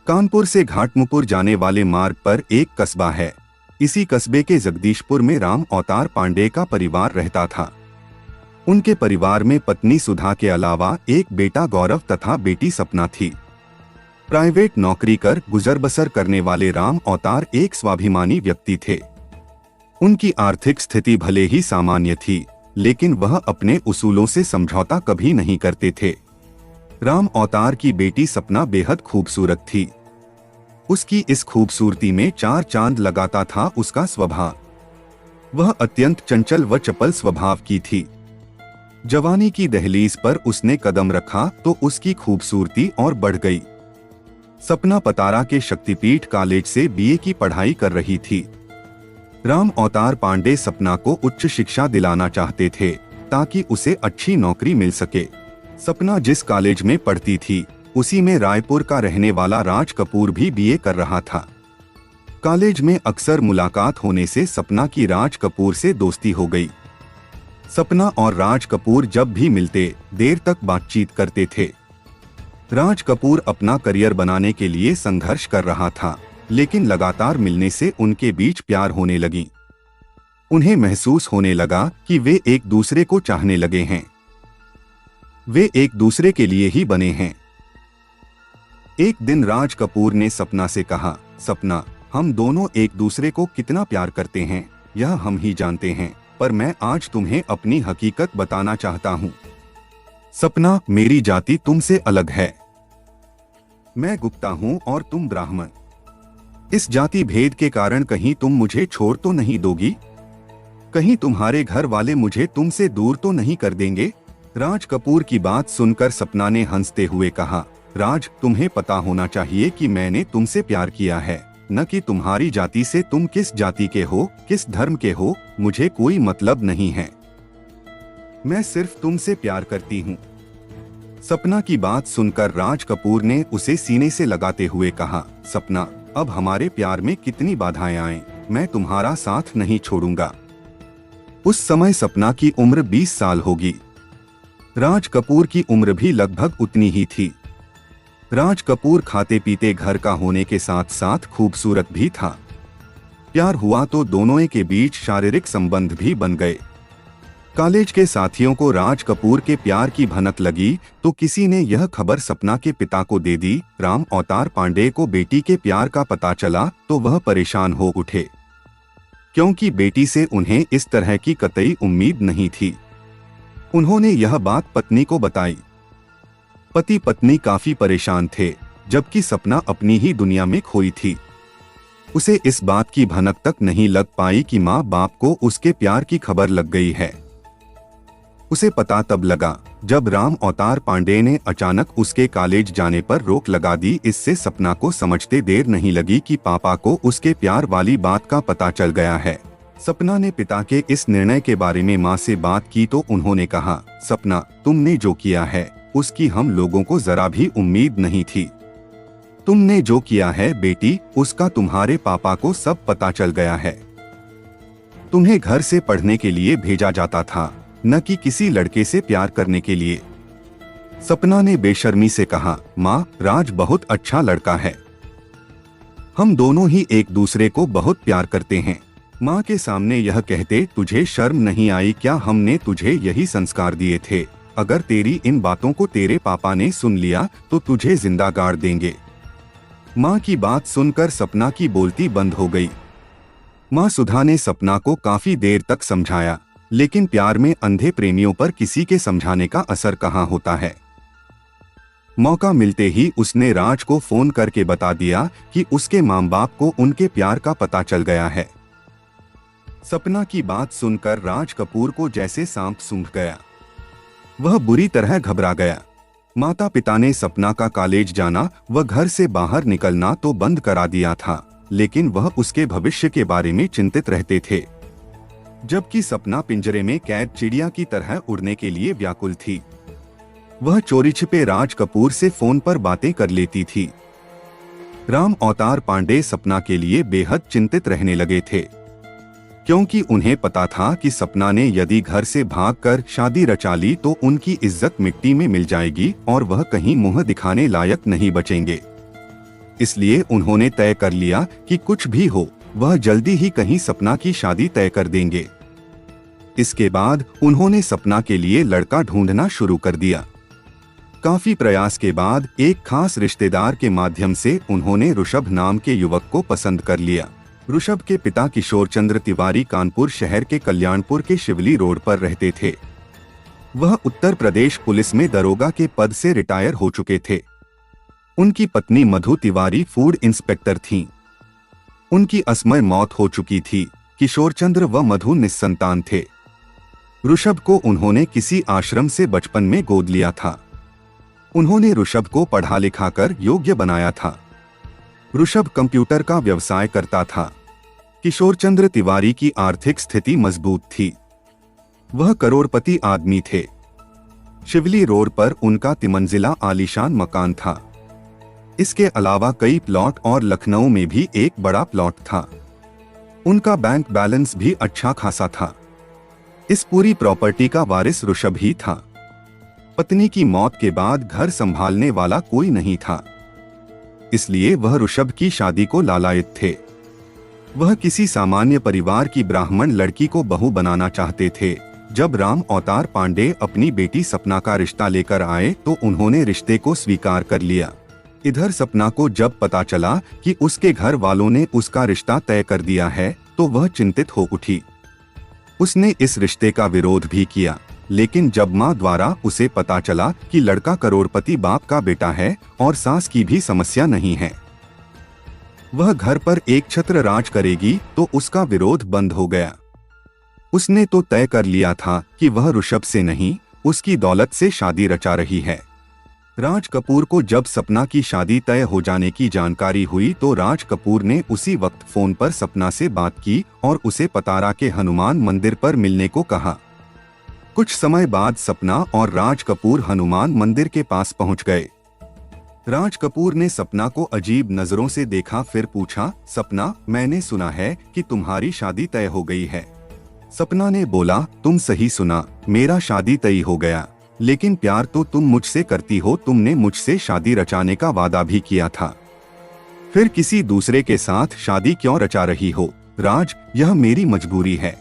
कानपुर से घाटमपुर जाने वाले मार्ग पर एक कस्बा है। इसी कस्बे के जगदीशपुर में राम अवतार पांडे का परिवार रहता था। उनके परिवार में पत्नी सुधा के अलावा एक बेटा गौरव तथा बेटी सपना थी। प्राइवेट नौकरी कर गुजर बसर करने वाले राम अवतार एक स्वाभिमानी व्यक्ति थे। उनकी आर्थिक स्थिति भले ही सामान्य थी, लेकिन वह अपने उसूलों से समझौता कभी नहीं करते थे। राम अवतार की बेटी सपना बेहद खूबसूरत थी। उसकी इस खूबसूरती में चार चांद लगाता था उसका स्वभाव। वह अत्यंत चंचल व चपल स्वभाव की थी। जवानी की दहलीज पर उसने कदम रखा तो उसकी खूबसूरती और बढ़ गई। सपना पतारा के शक्तिपीठ कॉलेज से बीए की पढ़ाई कर रही थी। राम अवतार पांडे सपना को उच्च शिक्षा दिलाना चाहते थे ताकि उसे अच्छी नौकरी मिल सके। सपना जिस कॉलेज में पढ़ती थी उसी में रायपुर का रहने वाला राज कपूर भी बीए कर रहा था। कॉलेज में अक्सर मुलाकात होने से सपना की राज कपूर से दोस्ती हो गई। सपना और राज कपूर जब भी मिलते देर तक बातचीत करते थे। राज कपूर अपना करियर बनाने के लिए संघर्ष कर रहा था, लेकिन लगातार मिलने से उनके बीच प्यार होने लगी। उन्हें महसूस होने लगा कि वे एक दूसरे को चाहने लगे हैं। वे एक दूसरे के लिए ही बने हैं। एक दिन राज कपूर ने सपना से कहा, सपना, हम दोनों एक दूसरे को कितना प्यार करते हैं यह हम ही जानते हैं, पर मैं आज तुम्हें अपनी हकीकत बताना चाहता हूँ। सपना, मेरी जाति तुमसे अलग है। मैं गुप्ता हूँ और तुम ब्राह्मण। इस जाति भेद के कारण कहीं तुम मुझे छोड़ तो नहीं दोगी? कहीं तुम्हारे घर वाले मुझे तुमसे दूर तो नहीं कर देंगे? राज कपूर की बात सुनकर सपना ने हंसते हुए कहा, राज, तुम्हें पता होना चाहिए कि मैंने तुमसे प्यार किया है, न कि तुम्हारी जाति से। तुम किस जाति के हो, किस धर्म के हो, मुझे कोई मतलब नहीं है। मैं सिर्फ तुमसे प्यार करती हूँ। सपना की बात सुनकर राज कपूर ने उसे सीने से लगाते हुए कहा, सपना, अब हमारे प्यार में कितनी बाधाएं आए, मैं तुम्हारा साथ नहीं छोड़ूंगा। उस समय सपना की उम्र 20 साल होगी। राज कपूर की उम्र भी लगभग उतनी ही थी। राज कपूर खाते पीते घर का होने के साथ साथ खूबसूरत भी था। प्यार हुआ तो दोनों के बीच शारीरिक संबंध भी बन गए। कॉलेज के साथियों को राज कपूर के प्यार की भनक लगी तो किसी ने यह खबर सपना के पिता को दे दी। राम अवतार पांडे को बेटी के प्यार का पता चला तो वह परेशान हो उठे, क्योंकि बेटी से उन्हें इस तरह की कतई उम्मीद नहीं थी। उन्होंने यह बात पत्नी को बताई। पति पत्नी काफी परेशान थे, जबकि सपना अपनी ही दुनिया में खोई थी। उसे इस बात की भनक तक नहीं लग पाई कि माँ बाप को उसके प्यार की खबर लग गई है। उसे पता तब लगा जब राम अवतार पांडे ने अचानक उसके कॉलेज जाने पर रोक लगा दी। इससे सपना को समझते देर नहीं लगी कि पापा को उसके प्यार वाली बात का पता चल गया है। सपना ने पिता के इस निर्णय के बारे में माँ से बात की तो उन्होंने कहा, सपना, तुमने जो किया है उसकी हम लोगों को जरा भी उम्मीद नहीं थी। तुमने जो किया है बेटी, उसका तुम्हारे पापा को सब पता चल गया है। तुम्हें घर से पढ़ने के लिए भेजा जाता था, न कि किसी लड़के से प्यार करने के लिए। सपना ने बेशर्मी से कहा, माँ, राज बहुत अच्छा लड़का है। हम दोनों ही एक दूसरे को बहुत प्यार करते हैं। माँ के सामने यह कहते तुझे शर्म नहीं आई क्या? हमने तुझे यही संस्कार दिए थे। अगर तेरी इन बातों को तेरे पापा ने सुन लिया तो तुझे जिंदा गाड़ देंगे। माँ की बात सुनकर सपना की बोलती बंद हो गई। माँ सुधा ने सपना को काफी देर तक समझाया, लेकिन प्यार में अंधे प्रेमियों पर किसी के समझाने का असर कहाँ होता है। मौका मिलते ही उसने राज को फोन करके बता दिया कि उसके माँ बाप को उनके प्यार का पता चल गया है। सपना की बात सुनकर राज कपूर को जैसे सांप सूंघ गया। वह बुरी तरह घबरा गया। माता पिता ने सपना का कॉलेज जाना व घर से बाहर निकलना तो बंद करा दिया था, लेकिन वह उसके भविष्य के बारे में चिंतित रहते थे। जबकि सपना पिंजरे में कैद चिड़िया की तरह उड़ने के लिए व्याकुल थी। वह चोरी छिपे राज कपूर से फोन पर बातें कर लेती थी। राम अवतार पांडे सपना के लिए बेहद चिंतित रहने लगे थे, क्योंकि उन्हें पता था कि सपना ने यदि घर से भागकर शादी रचा ली तो उनकी इज्जत मिट्टी में मिल जाएगी और वह कहीं मुंह दिखाने लायक नहीं बचेंगे। इसलिए उन्होंने तय कर लिया कि कुछ भी हो वह जल्दी ही कहीं सपना की शादी तय कर देंगे। इसके बाद उन्होंने सपना के लिए लड़का ढूंढना शुरू कर दिया। काफी प्रयास के बाद एक खास रिश्तेदार के माध्यम से उन्होंने ऋषभ नाम के युवक को पसंद कर लिया। ऋषभ के पिता किशोर चंद्र तिवारी कानपुर शहर के कल्याणपुर के शिवली रोड पर रहते थे। वह उत्तर प्रदेश पुलिस में दरोगा के पद से रिटायर हो चुके थे। उनकी पत्नी मधु तिवारी फूड इंस्पेक्टर थीं। उनकी असमय मौत हो चुकी थी। किशोर चंद्र व मधु निस्संतान थे। ऋषभ को उन्होंने किसी आश्रम से बचपन में गोद लिया था। उन्होंने ऋषभ को पढ़ा लिखाकर योग्य बनाया था। ऋषभ कंप्यूटर का व्यवसाय करता था। किशोर चंद्र तिवारी की आर्थिक स्थिति मजबूत थी। वह करोड़पति आदमी थे। शिवली रोड पर उनका तिमंजिला आलीशान मकान था। इसके अलावा कई प्लॉट और लखनऊ में भी एक बड़ा प्लॉट था। उनका बैंक बैलेंस भी अच्छा खासा था। इस पूरी प्रॉपर्टी का वारिस ऋषभ ही था। पत्नी की मौत के बाद घर संभालने वाला कोई नहीं था, इसलिए वह ऋषभ की शादी को लालायित थे। वह किसी सामान्य परिवार की ब्राह्मण लड़की को बहू बनाना चाहते थे। जब राम अवतार पांडे अपनी बेटी सपना का रिश्ता लेकर आए तो उन्होंने रिश्ते को स्वीकार कर लिया। इधर सपना को जब पता चला कि उसके घर वालों ने उसका रिश्ता तय कर दिया है तो वह चिंतित हो उठी। उसने इस रिश्ते का विरोध भी किया, लेकिन जब मां द्वारा उसे पता चला कि लड़का करोड़पति बाप का बेटा है और सास की भी समस्या नहीं है, वह घर पर एक छत्र राज करेगी, तो उसका विरोध बंद हो गया। उसने तो तय कर लिया था कि वह ऋषभ से नहीं, उसकी दौलत से शादी रचा रही है। राज कपूर को जब सपना की शादी तय हो जाने की जानकारी हुई तो राज कपूर ने उसी वक्त फोन पर सपना से बात की और उसे पतारा के हनुमान मंदिर पर मिलने को कहा। कुछ समय बाद सपना और राज कपूर हनुमान मंदिर के पास पहुंच गए। राज कपूर ने सपना को अजीब नजरों से देखा, फिर पूछा, सपना, मैंने सुना है कि तुम्हारी शादी तय हो गई है। सपना ने बोला, तुम सही सुना, मेरा शादी तय हो गया, लेकिन प्यार तो तुम मुझसे करती हो। तुमने मुझसे शादी रचाने का वादा भी किया था, फिर किसी दूसरे के साथ शादी क्यों रचा रही हो? राज, यह मेरी मजबूरी है।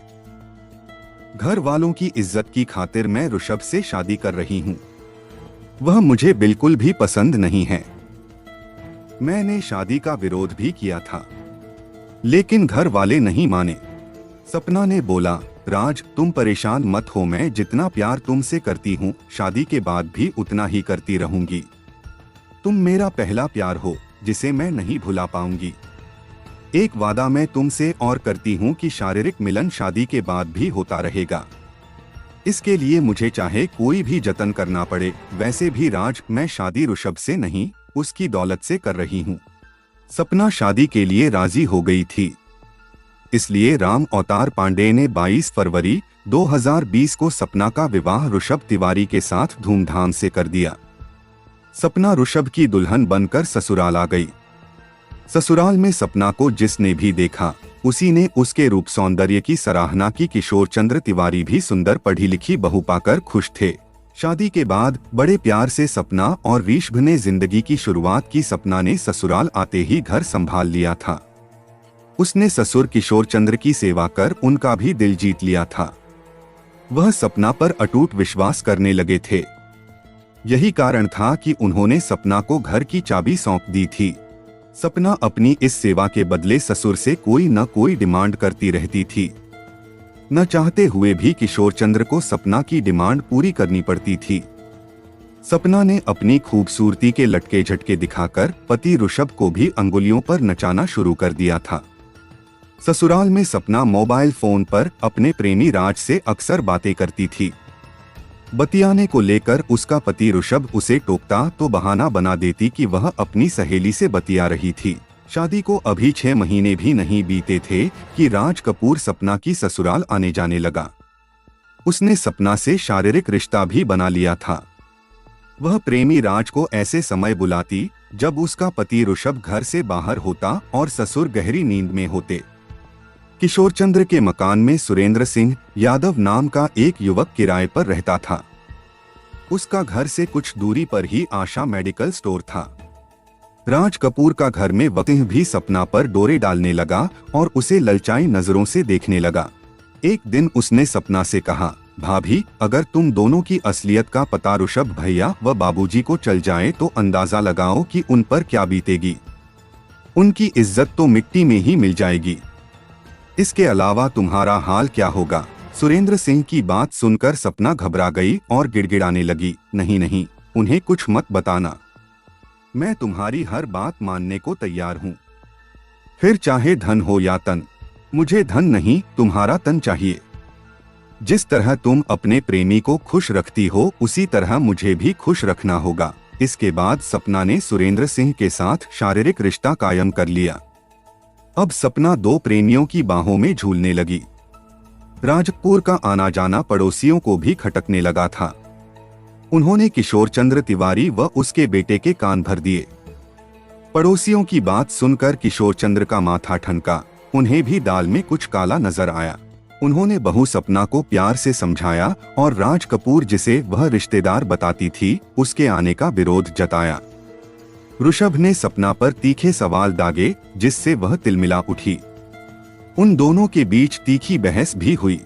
घर वालों की इज्जत की खातिर मैं ऋषभ से शादी कर रही हूँ। वह मुझे बिल्कुल भी पसंद नहीं है। मैंने शादी का विरोध भी किया था, लेकिन घर वाले नहीं माने। सपना ने बोला, राज, तुम परेशान मत हो, मैं जितना प्यार तुमसे करती हूँ शादी के बाद भी उतना ही करती रहूंगी। तुम मेरा पहला प्यार हो जिसे मैं नहीं भुला पाऊंगी। एक वादा मैं तुमसे और करती हूँ कि शारीरिक मिलन शादी के बाद भी होता रहेगा। इसके लिए मुझे चाहे कोई भी जतन करना पड़े। वैसे भी राज, मैं शादी ऋषभ से नहीं, उसकी दौलत से कर रही हूँ। सपना शादी के लिए राजी हो गई थी, इसलिए राम अवतार पांडे ने 22 फरवरी 2020 को सपना का विवाह ऋषभ तिवारी के साथ धूमधाम से कर दिया। सपना ऋषभ की दुल्हन बनकर ससुराल आ गई। ससुराल में सपना को जिसने भी देखा उसी ने उसके रूप सौंदर्य की सराहना की। किशोर चंद्र तिवारी भी सुंदर पढ़ी लिखी बहू पाकर खुश थे। शादी के बाद बड़े प्यार से सपना और ऋषभ ने जिंदगी की शुरुआत की। सपना ने ससुराल आते ही घर संभाल लिया था। उसने ससुर किशोर चंद्र की सेवा कर उनका भी दिल जीत लिया था। वह सपना पर अटूट विश्वास करने लगे थे। यही कारण था कि उन्होंने सपना को घर की चाबी सौंप दी थी। सपना अपनी इस सेवा के बदले ससुर से कोई न कोई डिमांड करती रहती थी। न चाहते हुए भी किशोर चंद्र को सपना की डिमांड पूरी करनी पड़ती थी। सपना ने अपनी खूबसूरती के लटके झटके दिखाकर पति ऋषभ को भी अंगुलियों पर नचाना शुरू कर दिया था। ससुराल में सपना मोबाइल फोन पर अपने प्रेमी राज से अक्सर बातें करती थी। बतियाने को लेकर उसका पति ऋषभ उसे टोकता तो बहाना बना देती कि वह अपनी सहेली से बतिया रही थी। शादी को अभी 6 महीने भी नहीं बीते थे कि राज कपूर सपना की ससुराल आने जाने लगा। उसने सपना से शारीरिक रिश्ता भी बना लिया था। वह प्रेमी राज को ऐसे समय बुलाती जब उसका पति ऋषभ घर से बाहर होता और ससुर गहरी नींद में होते। किशोर चंद्र के मकान में सुरेंद्र सिंह यादव नाम का एक युवक किराए पर रहता था। उसका घर से कुछ दूरी पर ही आशा मेडिकल स्टोर था। राज कपूर का घर में वकील भी सपना पर डोरे डालने लगा और उसे ललचाई नजरों से देखने लगा। एक दिन उसने सपना से कहा, भाभी, अगर तुम दोनों की असलियत का पता ऋषभ भैया व बाबूजी को चल जाए तो अंदाजा लगाओ कि उन पर क्या बीतेगी। उनकी इज्जत तो मिट्टी में ही मिल जाएगी। इसके अलावा तुम्हारा हाल क्या होगा। सुरेंद्र सिंह की बात सुनकर सपना घबरा गई और गिड़गिड़ाने लगी, नहीं नहीं, उन्हें कुछ मत बताना। मैं तुम्हारी हर बात मानने को तैयार हूँ, फिर चाहे धन हो या तन। मुझे धन नहीं, तुम्हारा तन चाहिए। जिस तरह तुम अपने प्रेमी को खुश रखती हो उसी तरह मुझे भी खुश रखना होगा। इसके बाद सपना ने सुरेंद्र सिंह के साथ शारीरिक रिश्ता कायम कर लिया। अब सपना दो प्रेमियों की बाहों में झूलने लगी। राजपुर का आना जाना पड़ोसियों को भी खटकने लगा था। उन्होंने किशोर चंद्र तिवारी व उसके बेटे के कान भर दिए। पड़ोसियों की बात सुनकर किशोर चंद्र का माथा ठनका। उन्हें भी दाल में कुछ काला नजर आया। उन्होंने बहू सपना को प्यार से समझाया और राज कपूर जिसे वह रिश्तेदार बताती थी उसके आने का विरोध जताया। ऋषभ ने सपना पर तीखे सवाल दागे जिससे वह तिलमिला उठी। उन दोनों के बीच तीखी बहस भी हुई।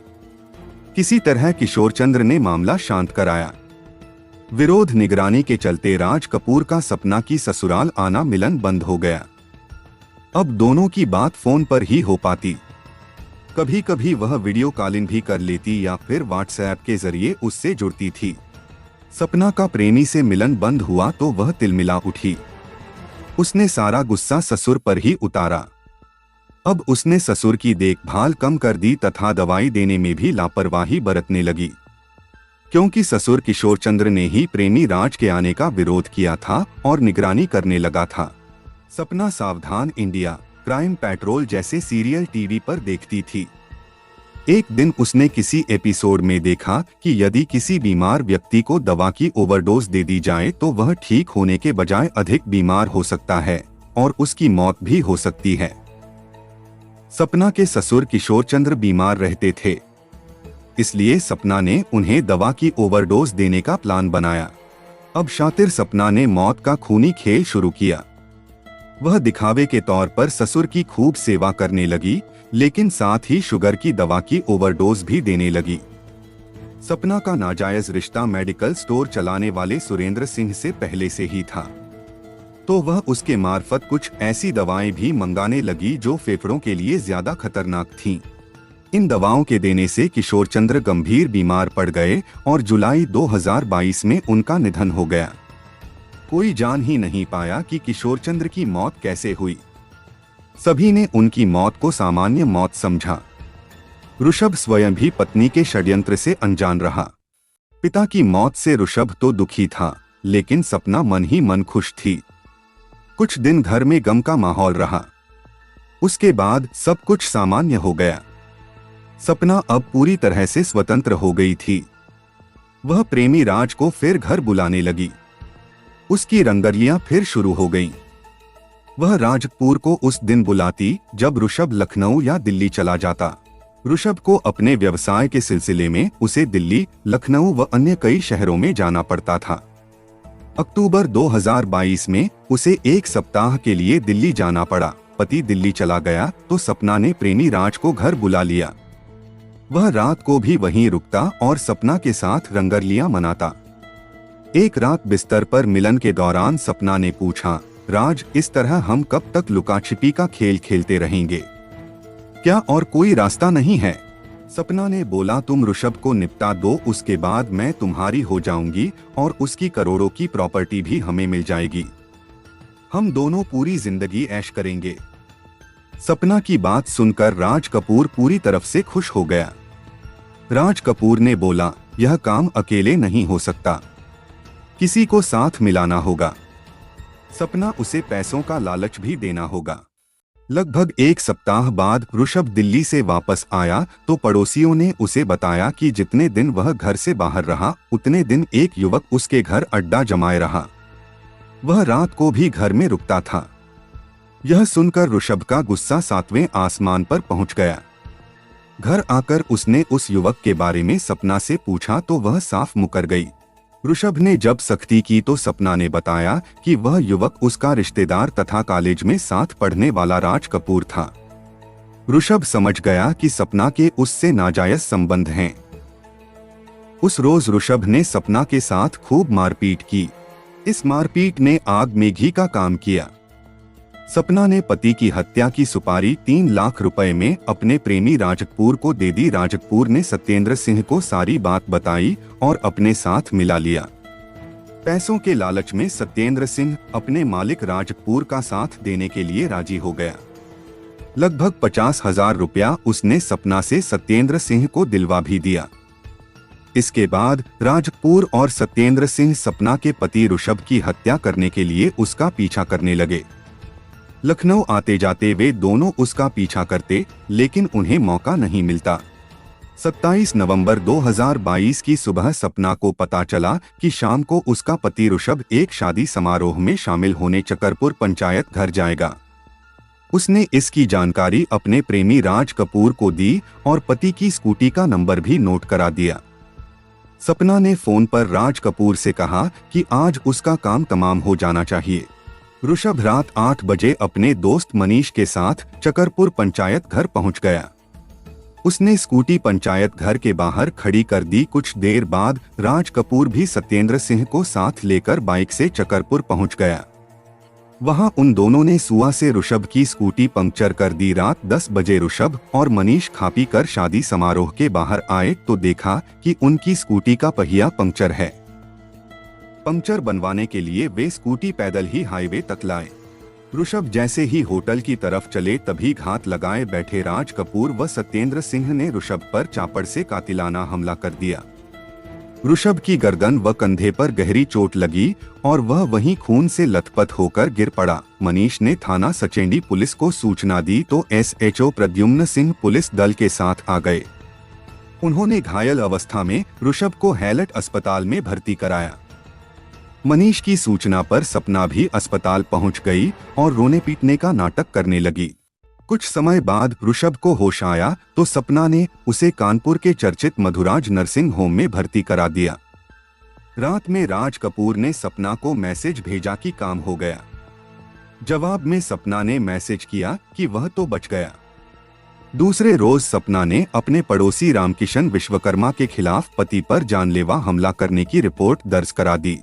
किसी तरह किशोर चंद्र ने मामला शांत कराया। विरोध निगरानी के चलते राज कपूर का सपना की ससुराल आना मिलन बंद हो गया। अब दोनों की बात फोन पर ही हो पाती। कभी कभी वह वीडियो कॉलिंग भी कर लेती या फिर व्हाट्सएप के जरिए उससे जुड़ती थी। सपना का प्रेमी से मिलन बंद हुआ तो वह तिलमिला उठी। उसने सारा गुस्सा ससुर पर ही उतारा। अब उसने ससुर की देखभाल कम कर दी तथा दवाई देने में भी लापरवाही बरतने लगी, क्योंकि ससुर किशोर चंद्र ने ही प्रेमी राज के आने का विरोध किया था और निगरानी करने लगा था। सपना सावधान इंडिया, क्राइम पेट्रोल जैसे सीरियल टीवी पर देखती थी। एक दिन उसने किसी एपिसोड में देखा कि यदि किसी बीमार व्यक्ति को दवा की ओवरडोज दे दी जाए तो वह ठीक होने के बजाय अधिक बीमार हो सकता है और उसकी मौत भी हो सकती है। सपना के ससुर किशोर चंद्र बीमार रहते थे, इसलिए सपना ने उन्हें दवा की ओवरडोज देने का प्लान बनाया। अब शातिर सपना ने मौत का खूनी खेल शुरू किया। वह दिखावे के तौर पर ससुर की खूब सेवा करने लगी, लेकिन साथ ही शुगर की दवा की ओवरडोज भी देने लगी। सपना का नाजायज रिश्ता मेडिकल स्टोर चलाने वाले सुरेंद्र सिंह से पहले से ही था, तो वह उसके मार्फत कुछ ऐसी दवाएं भी मंगाने लगी जो फेफड़ों के लिए ज्यादा खतरनाक थीं। इन दवाओं के देने से किशोर चंद्र गंभीर बीमार पड़ गए और जुलाई 2022 में उनका निधन हो गया। कोई जान ही नहीं पाया कि किशोर चंद्र की मौत कैसे हुई। सभी ने उनकी मौत को सामान्य मौत समझा। ऋषभ स्वयं भी पत्नी के षड्यंत्र से अनजान रहा। पिता की मौत से ऋषभ तो दुखी था, लेकिन सपना मन ही मन खुश थी। कुछ दिन घर में गम का माहौल रहा। उसके बाद सब कुछ सामान्य हो गया। सपना अब पूरी तरह से स्वतंत्र हो गई थी। वह प्रेमी राज को फिर घर बुलाने लगी। उसकी रंगरियां फिर शुरू हो गईं। वह राजपुर को उस दिन बुलाती जब ऋषभ लखनऊ या दिल्ली चला जाता। ऋषभ को अपने व्यवसाय के सिलसिले में उसे दिल्ली, लखनऊ व अन्य कई शहरों में जाना पड़ता था। अक्टूबर 2022 में उसे एक सप्ताह के लिए दिल्ली जाना पड़ा। पति दिल्ली चला गया तो सपना ने प्रेमी राज को घर बुला लिया। वह रात को भी वहीं रुकता और सपना के साथ रंगरलियां मनाता। एक रात बिस्तर पर मिलन के दौरान सपना ने पूछा, राज, इस तरह हम कब तक लुका छिपी का खेल खेलते रहेंगे? क्या और कोई रास्ता नहीं है? सपना ने बोला, तुम ऋषभ को निपटा दो, उसके बाद मैं तुम्हारी हो जाऊंगी और उसकी करोड़ों की प्रॉपर्टी भी हमें मिल जाएगी। हम दोनों पूरी जिंदगी ऐश करेंगे। सपना की बात सुनकर राज कपूर पूरी तरफ से खुश हो गया। राज कपूर ने बोला, यह काम अकेले नहीं हो सकता, किसी को साथ मिलाना होगा। सपना, उसे पैसों का लालच भी देना होगा। लगभग एक सप्ताह बाद ऋषभ दिल्ली से वापस आया तो पड़ोसियों ने उसे बताया कि जितने दिन वह घर से बाहर रहा उतने दिन एक युवक उसके घर अड्डा जमाए रहा। वह रात को भी घर में रुकता था। यह सुनकर ऋषभ का गुस्सा 7वें आसमान पर पहुंच गया। घर आकर उसने उस युवक के बारे में सपना से पूछा तो वह साफ मुकर गई। ऋषभ ने जब सख्ती की तो सपना ने बताया कि वह युवक उसका रिश्तेदार तथा कॉलेज में साथ पढ़ने वाला राज कपूर था। ऋषभ समझ गया कि सपना के उससे नाजायज संबंध हैं। उस रोज ऋषभ ने सपना के साथ खूब मारपीट की। इस मारपीट ने आग में घी का काम किया। सपना ने पति की हत्या की सुपारी 3 लाख रुपए में अपने प्रेमी राज कपूर को दे दी। राज कपूर ने सत्येंद्र सिंह को सारी बात बताई और अपने साथ मिला लिया। पैसों के लालच में सत्येंद्र सिंह अपने मालिक राज कपूर का साथ देने के लिए राजी हो गया। लगभग 50,000 रुपया उसने सपना से सत्येंद्र सिंह को दिलवा भी दिया। इसके बाद राज कपूर और सत्येंद्र सिंह सपना के पति ऋषभ की हत्या करने के लिए उसका पीछा करने लगे। लखनऊ आते जाते वे दोनों उसका पीछा करते, लेकिन उन्हें मौका नहीं मिलता। 27 नवंबर 2022 की सुबह सपना को पता चला कि शाम को उसका पति ऋषभ एक शादी समारोह में शामिल होने चकरपुर पंचायत घर जाएगा। उसने इसकी जानकारी अपने प्रेमी राज कपूर को दी और पति की स्कूटी का नंबर भी नोट करा दिया। सपना ने फोन पर राज कपूर से कहा कि आज उसका काम तमाम हो जाना चाहिए। ऋषभ रात 8 बजे अपने दोस्त मनीष के साथ चकरपुर पंचायत घर पहुंच गया। उसने स्कूटी पंचायत घर के बाहर खड़ी कर दी। कुछ देर बाद राज कपूर भी सत्येंद्र सिंह को साथ लेकर बाइक से चकरपुर पहुंच गया। वहां उन दोनों ने सुआ से ऋषभ की स्कूटी पंक्चर कर दी। रात 10 बजे ऋषभ और मनीष खा पी कर शादी समारोह के बाहर आए तो देखा कि उनकी स्कूटी का पहिया पंक्चर है। पंक्चर बनवाने के लिए वे स्कूटी पैदल ही हाईवे तक लाए। ऋषभ जैसे ही होटल की तरफ चले तभी घात लगाए बैठे राज कपूर व सत्येंद्र सिंह ने ऋषभ पर चापड़ से कातिलाना हमला कर दिया। ऋषभ की गर्दन व कंधे पर गहरी चोट लगी और वह वहीं खून से लथपथ होकर गिर पड़ा। मनीष ने थाना सचेंडी पुलिस को सूचना दी तो SHO प्रद्युम्न सिंह पुलिस दल के साथ आ गए। उन्होंने घायल अवस्था में ऋषभ को हैलट अस्पताल में भर्ती कराया। मनीष की सूचना पर सपना भी अस्पताल पहुंच गई और रोने पीटने का नाटक करने लगी। कुछ समय बाद ऋषभ को होश आया तो सपना ने उसे कानपुर के चर्चित मधुराज नर्सिंग होम में भर्ती करा दिया। रात में राज कपूर ने सपना को मैसेज भेजा कि काम हो गया। जवाब में सपना ने मैसेज किया कि वह तो बच गया। दूसरे रोज सपना ने अपने पड़ोसी रामकिशन विश्वकर्मा के खिलाफ पति पर जानलेवा हमला करने की रिपोर्ट दर्ज करा दी।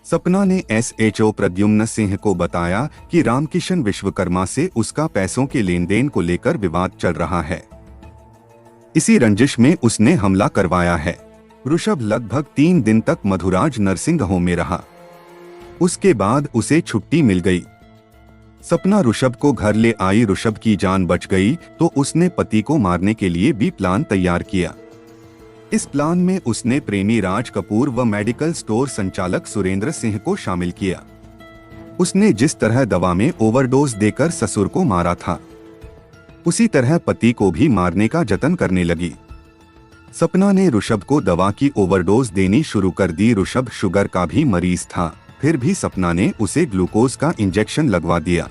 सपना ने SHO प्रद्युम्न सिंह को बताया कि रामकिशन विश्वकर्मा से उसका पैसों के लेन देन को लेकर विवाद चल रहा है। इसी रंजिश में उसने हमला करवाया है। ऋषभ लगभग 3 दिन तक मधुराज नर्सिंग होम में रहा। उसके बाद उसे छुट्टी मिल गई। सपना ऋषभ को घर ले आई। ऋषभ की जान बच गई तो उसने पति को मारने के लिए भी प्लान तैयार किया। इस प्लान में उसने प्रेमी राज कपूर व मेडिकल स्टोर संचालक सुरेंद्र सिंह को शामिल किया। उसने जिस तरह दवा में ओवरडोज देकर ससुर को मारा था, उसी तरह पति को भी मारने का जतन करने लगी। सपना ने ऋषभ को दवा की ओवरडोज देनी शुरू कर दी। ऋषभ शुगर का भी मरीज था, फिर भी सपना ने उसे ग्लूकोज का इंजेक्शन लगवा दिया।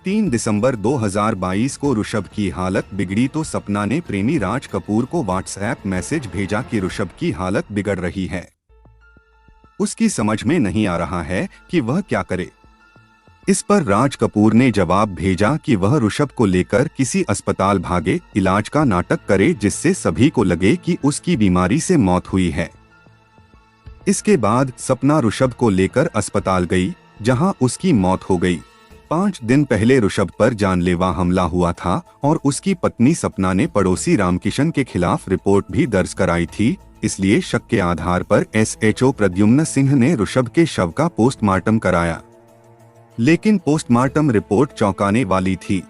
3 दिसंबर 2022 को ऋषभ की हालत बिगड़ी तो सपना ने प्रेमी राज कपूर को व्हाट्सएप मैसेज भेजा कि ऋषभ की हालत बिगड़ रही है। उसकी समझ में नहीं आ रहा है कि वह क्या करे। इस पर राज कपूर ने जवाब भेजा कि वह ऋषभ को लेकर किसी अस्पताल भागे, इलाज का नाटक करे जिससे सभी को लगे कि उसकी बीमारी से मौत हुई है। इसके बाद सपना ऋषभ को लेकर अस्पताल गई, जहां उसकी मौत हो गई। 5 दिन पहले ऋषभ पर जानलेवा हमला हुआ था और उसकी पत्नी सपना ने पड़ोसी रामकिशन के खिलाफ रिपोर्ट भी दर्ज कराई थी। इसलिए शक के आधार पर SHO प्रद्युम्न सिंह ने ऋषभ के शव का पोस्टमार्टम कराया, लेकिन पोस्टमार्टम रिपोर्ट चौंकाने वाली थी।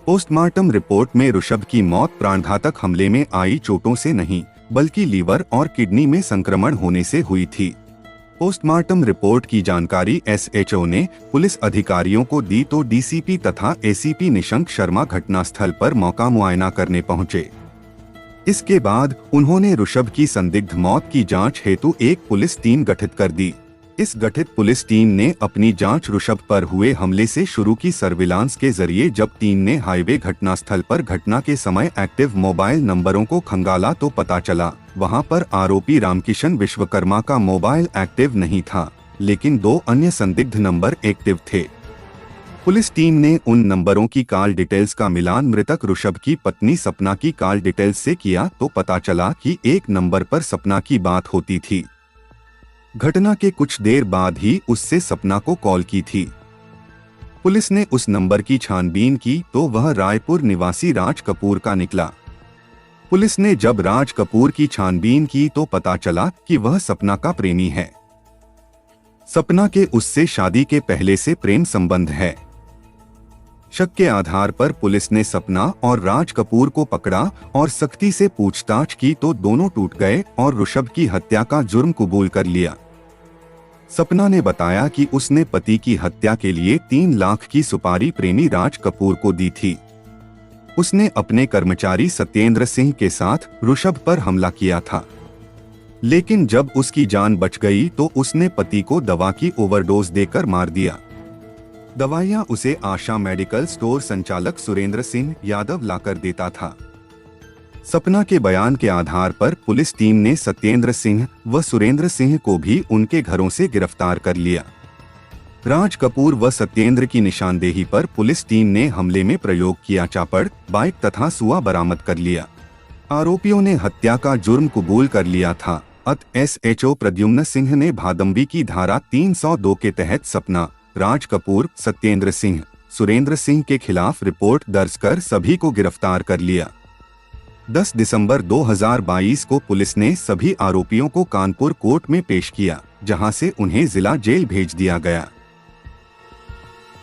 पोस्टमार्टम रिपोर्ट में ऋषभ की मौत प्राणघातक हमले में आई चोटों से नहीं, बल्कि लीवर और किडनी में संक्रमण होने से हुई थी। पोस्टमार्टम रिपोर्ट की जानकारी SHO ने पुलिस अधिकारियों को दी तो DCP तथा ACP निशंक शर्मा घटनास्थल पर मौका मुआयना करने पहुंचे। इसके बाद उन्होंने ऋषभ की संदिग्ध मौत की जांच हेतु एक पुलिस टीम गठित कर दी। इस गठित पुलिस टीम ने अपनी जांच ऋषभ पर हुए हमले से शुरू की। सर्विलांस के जरिए जब टीम ने हाईवे घटनास्थल पर घटना के समय एक्टिव मोबाइल नंबरों को खंगाला तो पता चला वहां पर आरोपी रामकिशन विश्वकर्मा का मोबाइल एक्टिव नहीं था, लेकिन 2 अन्य संदिग्ध नंबर एक्टिव थे। पुलिस टीम ने उन नंबरों की कॉल डिटेल्स का मिलान मृतक ऋषभ की पत्नी सपना की कॉल डिटेल्स से किया तो पता चला कि एक नंबर पर सपना की बात होती थी। घटना के कुछ देर बाद ही उससे सपना को कॉल की थी। पुलिस ने उस नंबर की छानबीन की तो वह रायपुर निवासी राज कपूर का निकला। पुलिस ने जब राज कपूर की छानबीन की तो पता चला कि वह सपना का प्रेमी है। सपना के उससे शादी के पहले से प्रेम संबंध है। शक के आधार पर पुलिस ने सपना और राज कपूर को पकड़ा और सख्ती से पूछताछ की तो दोनों टूट गए और ऋषभ की हत्या का जुर्म कबूल कर लिया। सपना ने बताया कि उसने पति की हत्या के लिए 3 लाख की सुपारी प्रेमी राज कपूर को दी थी। उसने अपने कर्मचारी सत्येंद्र सिंह के साथ ऋषभ पर हमला किया था, लेकिन जब उसकी जान बच गई तो उसने पति को दवा की ओवरडोज देकर मार दिया। दवाइयां उसे आशा मेडिकल स्टोर संचालक सुरेंद्र सिंह यादव लाकर देता था। सपना के बयान के आधार पर पुलिस टीम ने सत्येंद्र सिंह व सुरेंद्र सिंह को भी उनके घरों से गिरफ्तार कर लिया। राज कपूर व सत्येंद्र की निशानदेही पर पुलिस टीम ने हमले में प्रयोग किया चापड़, बाइक तथा सुआ बरामद कर लिया। आरोपियों ने हत्या का जुर्म कबूल कर लिया था। एसएचओ प्रद्युम्न सिंह ने भादंबी की धारा 302 के तहत सपना, राज कपूर, सत्येंद्र सिंह, सुरेंद्र सिंह के खिलाफ रिपोर्ट दर्ज कर सभी को गिरफ्तार कर लिया। 10 दिसंबर 2022 को पुलिस ने सभी आरोपियों को कानपुर कोर्ट में पेश किया, जहां से उन्हें जिला जेल भेज दिया गया।